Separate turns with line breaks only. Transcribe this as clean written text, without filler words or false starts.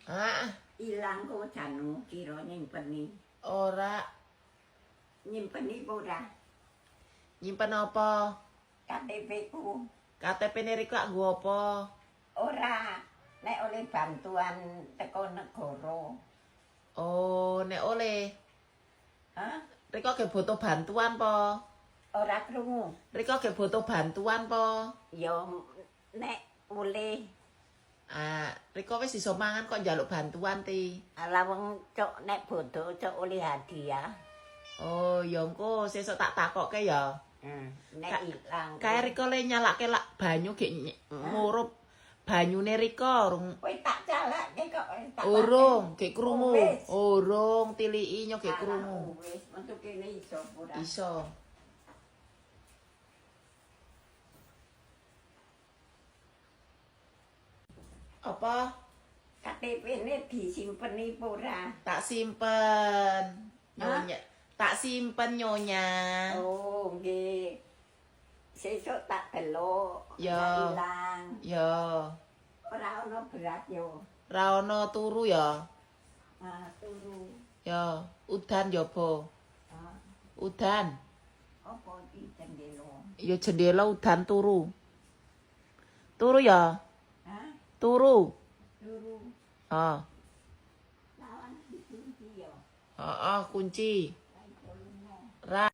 Ah,
Ilang ko janu kira nyimpen ni.
ora
Nyimpen ni ora.
nyimpen apa?
KTP ku.
KTP Riko nggo apa?
Ora. Nek oleh bantuan teko negara.
Oh, nek oleh.
Hah?
Riko ge butuh bantuan po.
Ora krungu.
Riko ge butuh bantuan po.
Ya nek oleh
Ah, Riko wis iso mangan kok njaluk bantuan ti.
ala wong cok nek bodo cok oleh hadiah.
Oh, ya engko sesuk tak takokke ya.
Nek ilang.
Kae Riko le nyalakke lak banyu ge ngurup banyune Riko rung
Kowe tak calake kok tak.
urung ge krungu.
Wis.
Urung tiliki nyo ge krungu.
Wis, metu kene iso ora.
Iso. Apa?
KTP-ne disimpeni ora?
Tak simpen. Nyonya. Tak simpen nyonya.
Oh, nggih. Sesuk tak delok.
Ya.
Ilang.
Ya.
Ora ono berat yo.
Ra ono turu ya.
Ah, turu.
Ya, udan jaba.
Ah,
Udan.
apa iki jendela?
Ya jendela udan turu. Turu ya.
Hah?
Turu.
Turu.
Ah.
Lawan dikunci yo.
Heeh, kunci.
Kayak lunga.
Ra